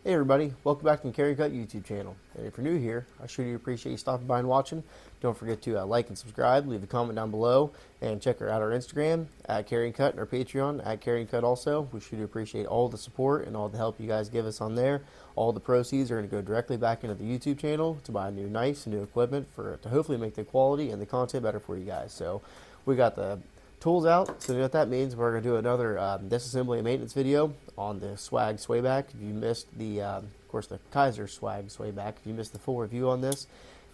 Hey everybody, welcome back to the Carry and Cut YouTube channel. And if you're new here, I sure do appreciate you stopping by and watching. Don't forget to like and subscribe, leave a comment down below, and check out our Instagram at Carry and Cut and our Patreon at Carry and Cut also. We sure do appreciate all the support and all the help you guys give us on there. All the proceeds are going to go directly back into the YouTube channel to buy new knives and new equipment to hopefully make the quality and the content better for you guys. So we got the tools out, so what that means, we're going to do another disassembly and maintenance video on the swag swayback. If you missed the, of course, the Kizer swag swayback, if you missed the full review on this,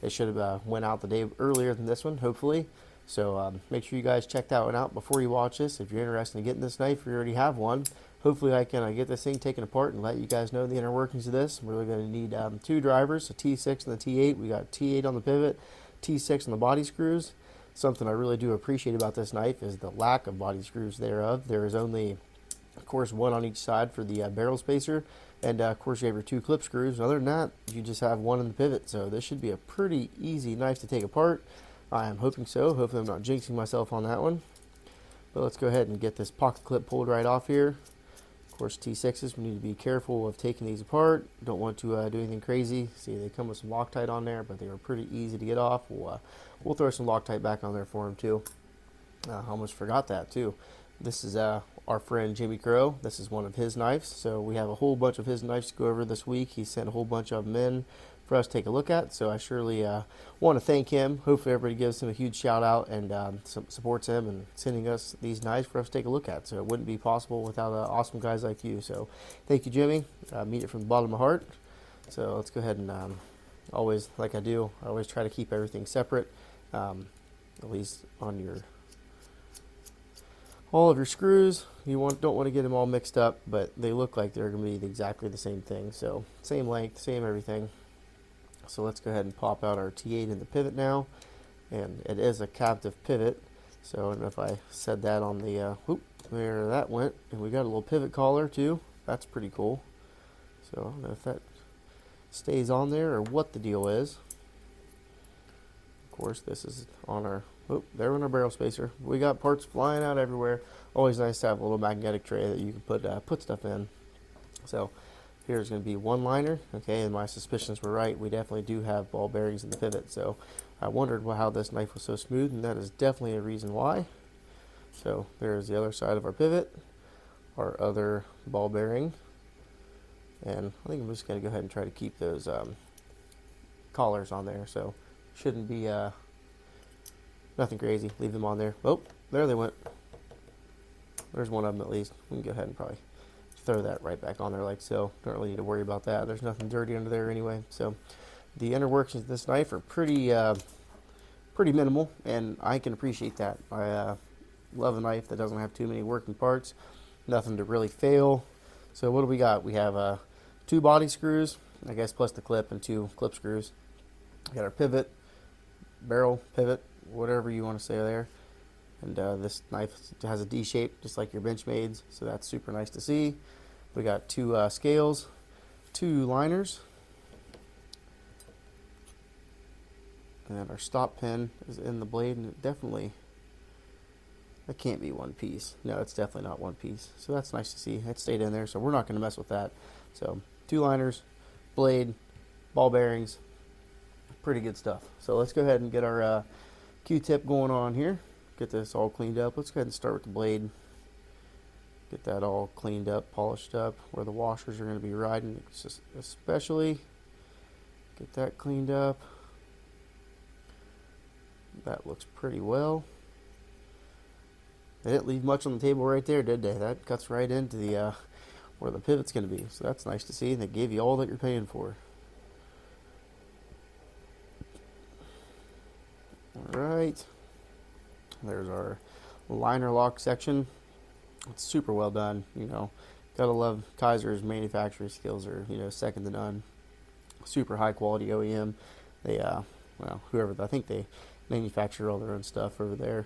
it should have went out the day earlier than this one, hopefully. So make sure you guys check that one out before you watch this. If you're interested in getting this knife, or you already have one, hopefully I can get this thing taken apart and let you guys know the inner workings of this. We're really going to need two drivers, a T6 and a T8. We got T8 on the pivot, T6 on the body screws. Something I really do appreciate about this knife is the lack of body screws thereof. There is only, of course, one on each side for the barrel spacer, and of course you have your two clip screws. Other than that, you just have one in the pivot, so this should be a pretty easy knife to take apart. I am hoping so. Hopefully I'm not jinxing myself on that one. But let's go ahead and get this pocket clip pulled right off here. Of course, T6s, we need to be careful of taking these apart. Don't want to do anything crazy. See, they come with some Loctite on there, but they are pretty easy to get off. We'll throw some Loctite back on there for them too. I almost forgot that too. This is our friend Jimmie Crowe. This is one of his knives. So we have a whole bunch of his knives to go over this week. He sent a whole bunch of them in for us to take a look at. So I surely want to thank him. Hopefully everybody gives him a huge shout out and supports him and sending us these knives for us to take a look at. So it wouldn't be possible without awesome guys like you. So thank you, Jimmie. Mean it from the bottom of my heart. So let's go ahead and always, like I do, I always try to keep everything separate. At least on all of your screws. You don't want to get them all mixed up, but they look like they're going to be exactly the same thing. So same length, same everything. So let's go ahead and pop out our T8 in the pivot now, and it is a captive pivot. So I don't know if I said that on the there that went, and we got a little pivot collar too. That's pretty cool. So I don't know if that stays on there or what the deal is. Of course, this is on our, there on our barrel spacer. We got parts flying out everywhere. Always nice to have a little magnetic tray that you can put stuff in. So here's going to be one liner. Okay, and my suspicions were right. We definitely do have ball bearings in the pivot. So I wondered how this knife was so smooth, and that is definitely a reason why. So there's the other side of our pivot, our other ball bearing. And I think I'm just going to go ahead and try to keep those collars on there. So shouldn't be nothing crazy. Leave them on there. Oh, there they went. There's one of them at least. We can go ahead and probably throw that right back on there like so. Don't really need to worry about that. There's nothing dirty under there anyway. So the inner workings of this knife are pretty minimal, and I can appreciate that. I love a knife that doesn't have too many working parts. Nothing to really fail. So what do we got? We have two body screws, I guess, plus the clip and two clip screws. We got our pivot, barrel, pivot, whatever you want to say there. And this knife has a D shape, just like your Benchmade's, so that's super nice to see. We got two scales, two liners, and our stop pin is in the blade, and that can't be one piece. No, it's definitely not one piece. So that's nice to see. It stayed in there, so we're not going to mess with that. So two liners, blade, ball bearings, pretty good stuff. So let's go ahead and get our Q-tip going on here. Get this all cleaned up. Let's go ahead and start with the blade. Get that all cleaned up, polished up, where the washers are going to be riding, especially. Get that cleaned up. That looks pretty well. They didn't leave much on the table right there, did they? That cuts right into the where the pivot's going to be. So that's nice to see. They gave you all that you're paying for. Alright, there's our liner lock section. It's super well done, you know. Gotta love Kizer's manufacturing skills are, second to none. Super high quality OEM. They, well, I think they manufacture all their own stuff over there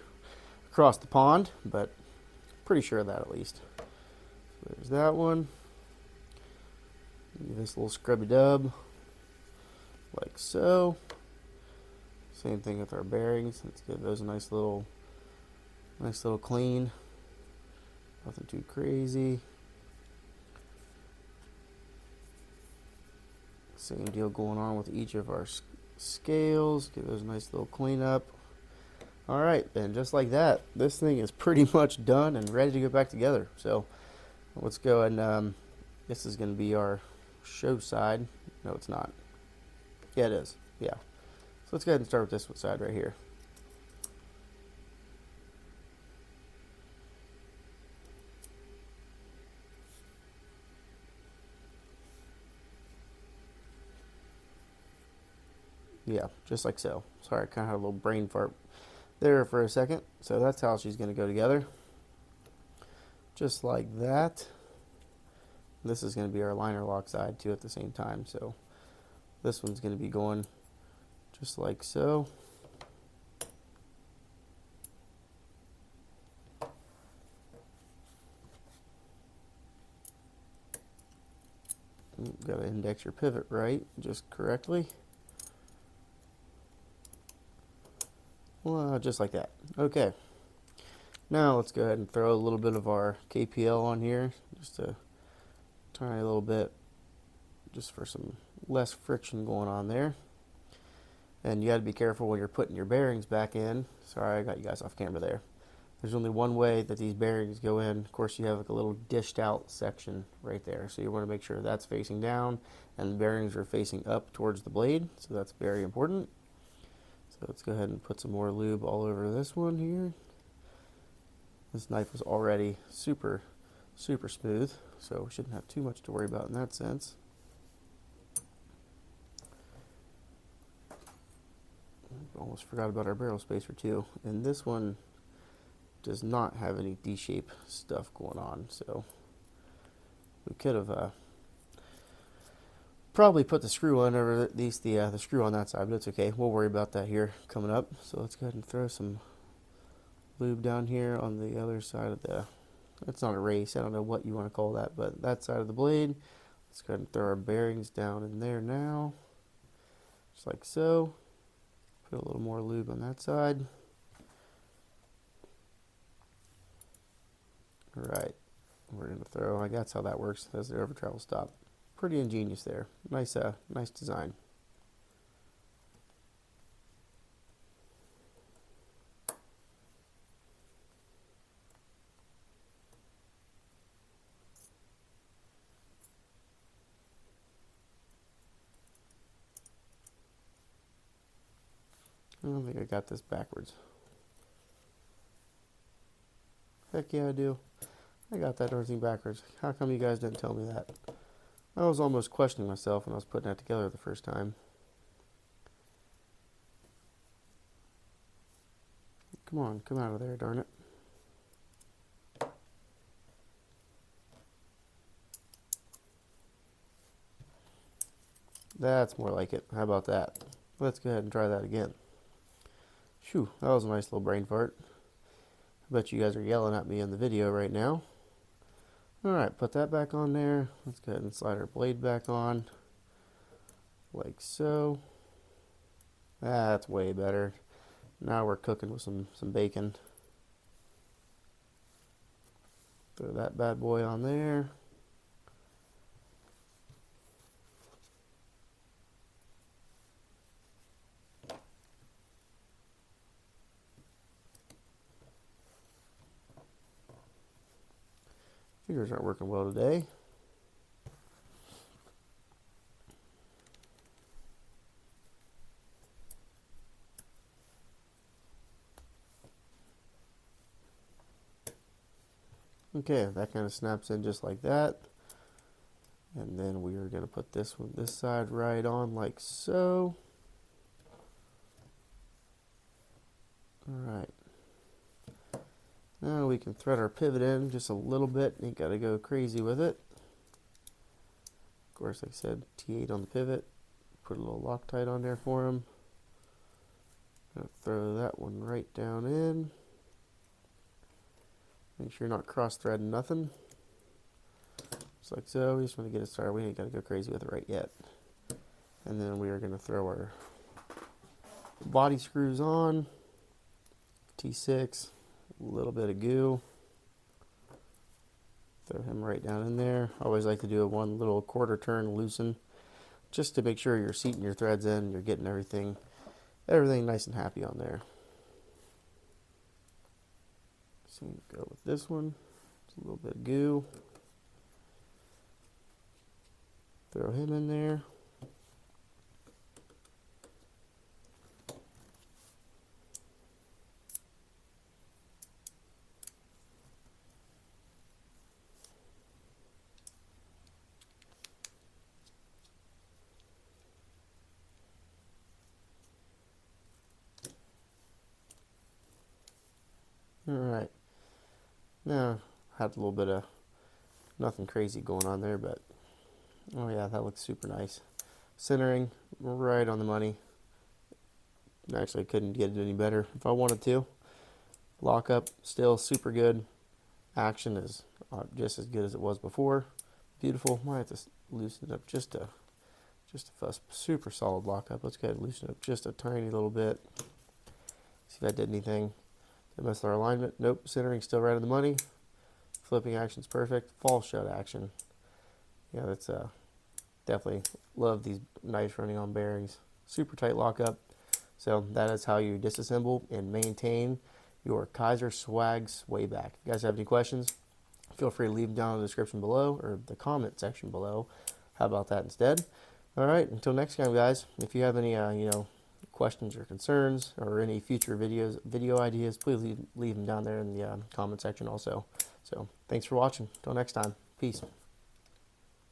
across the pond, but pretty sure of that at least. So there's that one. Give this little scrubby dub, like so. Same thing with our bearings. Let's give those a nice little clean. Nothing too crazy. Same deal going on with each of our scales. Give those a nice little cleanup. Alright, and just like that, this thing is pretty much done and ready to go back together. So let's go and this is going to be our show side. No, it's not. Yeah, it is. Yeah. So let's go ahead and start with this side right here. Yeah, just like so. Sorry, I kind of had a little brain fart there for a second. So that's how she's going to go together. Just like that. This is going to be our liner lock side too at the same time. So this one's going to be going just like so. Got to index your pivot right, just correctly. Well, just like that. Okay. Now let's go ahead and throw a little bit of our KPL on here, just a tiny little bit, just for some less friction going on there. And you got to be careful when you're putting your bearings back in. Sorry, I got you guys off camera there. There's only one way that these bearings go in. Of course, you have like a little dished out section right there. So you want to make sure that's facing down and the bearings are facing up towards the blade. So that's very important. So let's go ahead and put some more lube all over this one here. This knife was already super smooth, so we shouldn't have too much to worry about in that sense. Almost forgot about our barrel spacer too. And this one does not have any D-shape stuff going on, so we could have probably put the screw on, or at least the screw on that side, but it's okay. We'll worry about that here coming up. So let's go ahead and throw some lube down here on the other side of the, it's not a race, I don't know what you want to call that, but that side of the blade. Let's go ahead and throw our bearings down in there now, just like so. Put a little more lube on that side. Alright, we're going to throw, like that's how that works, that's the over travel stop. Pretty ingenious there. Nice nice design. I don't think I got this backwards. Heck yeah, I do. I got that everything backwards. How come you guys didn't tell me that? I was almost questioning myself when I was putting that together the first time. Come on, come out of there, darn it. That's more like it. How about that? Let's go ahead and try that again. Phew, that was a nice little brain fart. I bet you guys are yelling at me in the video right now. Alright, put that back on there. Let's go ahead and slide our blade back on. Like so. That's way better. Now we're cooking with some bacon. Throw that bad boy on there. Fingers aren't working well today. Okay, that kind of snaps in just like that. And then we are going to put this one, this side right on like so. Alright. Now we can thread our pivot in just a little bit. Ain't got to go crazy with it. Of course, like I said, T8 on the pivot. Put a little Locktite on there for him. Gonna throw that one right down in. Make sure you're not cross-threading nothing. Just like so. We just want to get it started. We ain't got to go crazy with it right yet. And then we are going to throw our body screws on. T6. A little bit of goo. Throw him right down in there. I always like to do a one little quarter turn loosen just to make sure you're seating your threads in, you're getting everything nice and happy on there. So go with this one. Just a little bit of goo. Throw him in there. Alright, now had a little bit of nothing crazy going on there, but oh yeah, that looks super nice. Centering right on the money. Actually, I couldn't get it any better if I wanted to. Lock up still super good. Action is just as good as it was before. Beautiful. Might have to loosen it up just a super solid lock up. Let's go ahead and loosen it up just a tiny little bit. See if that did anything. Did mess with our alignment? Nope. Centering still right on the money. Flipping action's perfect. False shut action. Yeah, that's definitely love these knives running on bearings. Super tight lockup. So that is how you disassemble and maintain your Kizer swayback. If you guys have any questions, feel free to leave them down in the description below or the comment section below. How about that instead? All right, until next time, guys. If you have any questions or concerns or any future video ideas, please leave them down there in the comment section also. So thanks for watching. Until next time. Peace.